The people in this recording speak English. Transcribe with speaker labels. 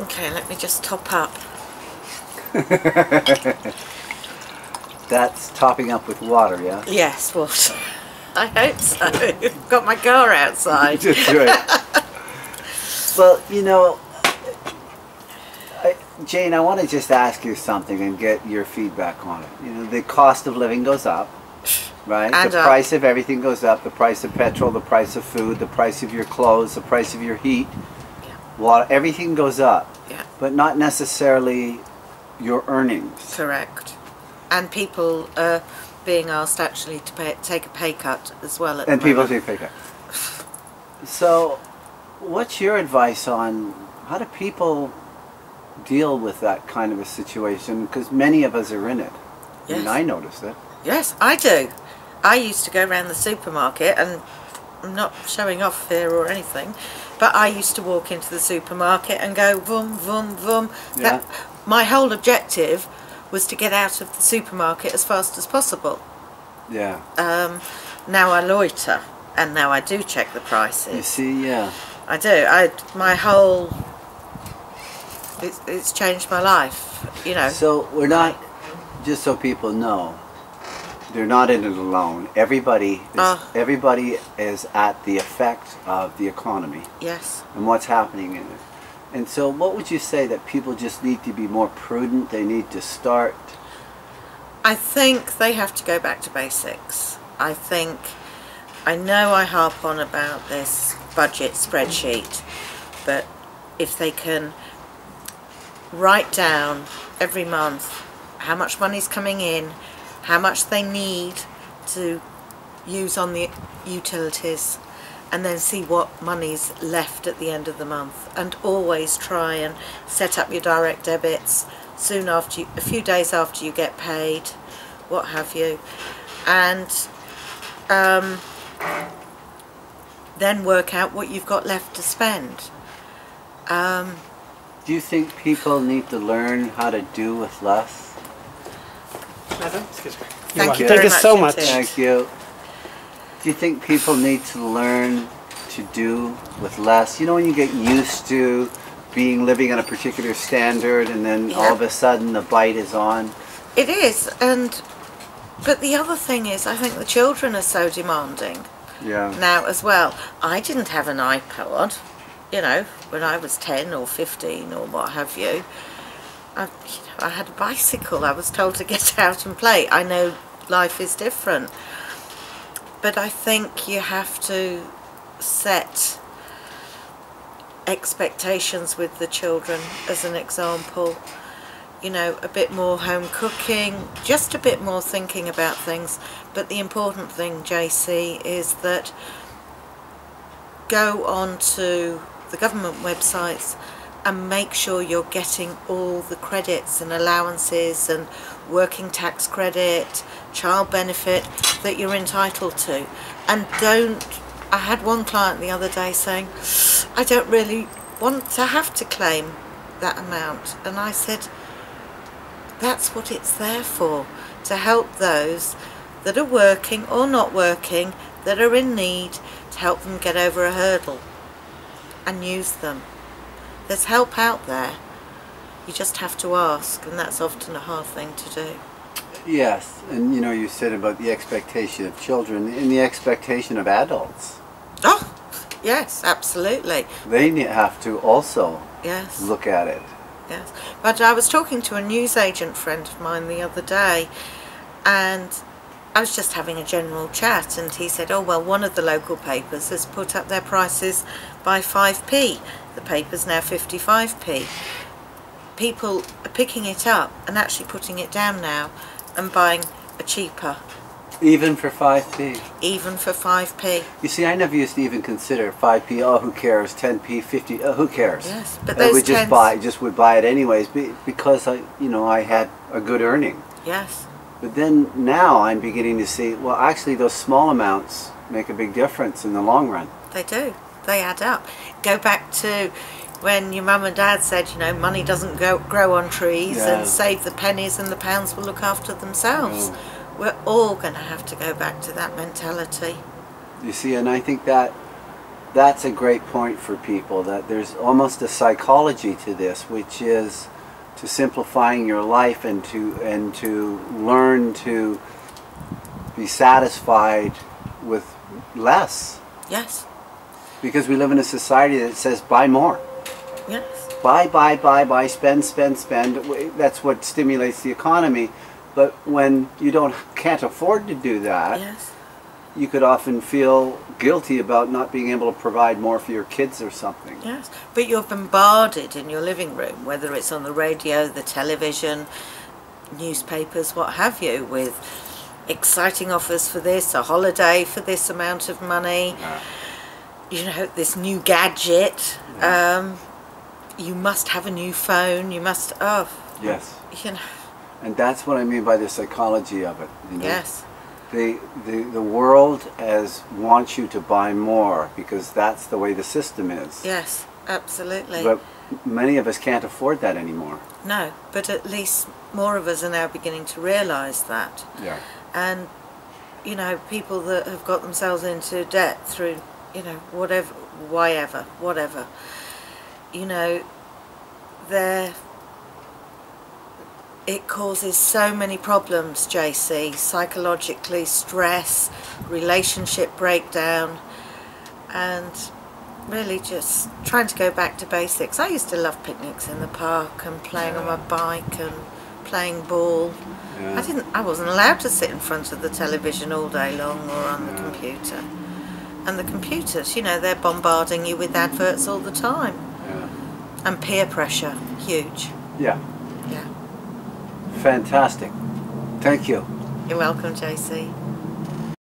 Speaker 1: Okay, let me just top up.
Speaker 2: That's topping up with water, yeah?
Speaker 1: Yes, what? I hope so. Got my car outside.
Speaker 2: That's right. Well, you know, Jane, I want to just ask you something and get your feedback on it. You know, the cost of living goes up, right?
Speaker 1: And
Speaker 2: the price of everything goes up. The price of petrol, the price of food, the price of your clothes, the price of your heat, water, everything goes up.
Speaker 1: Yeah.
Speaker 2: But not necessarily your earnings.
Speaker 1: Correct. And people are being asked actually to take a pay cut as well at
Speaker 2: And
Speaker 1: the
Speaker 2: people
Speaker 1: moment.
Speaker 2: take pay cut. So, what's your advice on how do people deal with that kind of a situation? Because many of us are in it.
Speaker 1: Yes.
Speaker 2: I mean, I noticed it.
Speaker 1: Yes, I do. I used to go around the supermarket, and I'm not showing off here or anything, but I used to walk into the supermarket and go vroom, vroom, vroom.
Speaker 2: Yeah.
Speaker 1: My whole objective was to get out of the supermarket as fast as possible.
Speaker 2: Yeah.
Speaker 1: Now I loiter, and now I do check the prices.
Speaker 2: You see, yeah.
Speaker 1: I do. My whole... It's changed my life, you know.
Speaker 2: So we're not, just so people know, they're not in it alone. Everybody is at the effect of the economy.
Speaker 1: Yes.
Speaker 2: And what's happening in it. And so what would you say that people just need to be more prudent? They need to start?
Speaker 1: I think they have to go back to basics. I know I harp on about this budget spreadsheet, but if they can write down every month how much money's coming in, how much they need to use on the utilities, and then see what money's left at the end of the month, and always try and set up your direct debits soon after a few days after you get paid, what have you, and then work out what you've got left to spend.
Speaker 2: Do you think people need to learn how to do with less?
Speaker 3: Madam, excuse me.
Speaker 1: Thank you
Speaker 3: Thank you
Speaker 1: very
Speaker 3: so
Speaker 1: much
Speaker 3: much.
Speaker 1: indeed.
Speaker 2: Thank you. Do you think people need to learn to do with less? You know, when you get used to living at a particular standard, and then all of a sudden the bite is on?
Speaker 1: It is, but the other thing is, I think the children are so demanding now as well. I didn't have an iPod, you know, when I was 10 or 15 or what have you. I had a bicycle. I was told to get out and play. I know life is different, but I think you have to set expectations with the children. As an example, you know, a bit more home cooking, just a bit more thinking about things. But the important thing, JC, is that go on to the government websites and make sure you're getting all the credits and allowances and working tax credit, child benefit that you're entitled to. And I had one client the other day saying, I don't really want to have to claim that amount. And I said, that's what it's there for, to help those that are working or not working, that are in need, to help them get over a hurdle and use them. There's help out there. You just have to ask, and that's often a hard thing to do.
Speaker 2: Yes, and you know, you said about the expectation of children and the expectation of adults.
Speaker 1: Oh, yes, absolutely.
Speaker 2: They have to also
Speaker 1: Yes.
Speaker 2: look at it.
Speaker 1: Yes, but I was talking to a newsagent friend of mine the other day, and I was just having a general chat, and he said, oh well, one of the local papers has put up their prices by 5p. The paper's now 55p. People are picking it up and actually putting it down now and buying a cheaper.
Speaker 2: Even for 5p?
Speaker 1: Even for 5p.
Speaker 2: You see, I never used to even consider 5p, oh who cares, 10p, 50, who cares?
Speaker 1: Yes, but
Speaker 2: I
Speaker 1: those
Speaker 2: would would buy it anyways because I had a good earning.
Speaker 1: Yes.
Speaker 2: But then now I'm beginning to see, well actually those small amounts make a big difference in the long run.
Speaker 1: They do. They add up. Go back to when your mum and dad said, you know, money doesn't grow on trees, and save the pennies and the pounds will look after themselves. We're all going to have to go back to that mentality.
Speaker 2: You see, and I think that that's a great point for people, that there's almost a psychology to this, which is to simplifying your life and to learn to be satisfied with less.
Speaker 1: Yes.
Speaker 2: Because we live in a society that says buy more.
Speaker 1: Yes.
Speaker 2: Buy, spend. That's what stimulates the economy. But when you can't afford to do that,
Speaker 1: Yes.
Speaker 2: you could often feel guilty about not being able to provide more for your kids or something.
Speaker 1: Yes. But you're bombarded in your living room, whether it's on the radio, the television, newspapers, what have you, with exciting offers for this, a holiday for this amount of money, you know, this new gadget. You must have a new phone. You must.
Speaker 2: Yes.
Speaker 1: You know.
Speaker 2: And that's what I mean by the psychology of it. You know?
Speaker 1: Yes.
Speaker 2: The world wants you to buy more because that's the way the system is.
Speaker 1: Yes, absolutely.
Speaker 2: But many of us can't afford that anymore.
Speaker 1: No, but at least more of us are now beginning to realise that.
Speaker 2: Yeah.
Speaker 1: And, you know, people that have got themselves into debt through, you know, whatever, you know, it causes so many problems, JC, psychologically, stress, relationship breakdown, and really just trying to go back to basics. I used to love picnics in the park and playing on my bike and playing ball.
Speaker 2: Yeah.
Speaker 1: I wasn't allowed to sit in front of the television all day long or on the computer. And the computers, you know, they're bombarding you with adverts all the time.
Speaker 2: Yeah.
Speaker 1: And peer pressure, huge.
Speaker 2: Yeah.
Speaker 1: Yeah.
Speaker 2: Fantastic. Thank you.
Speaker 1: You're welcome, JC.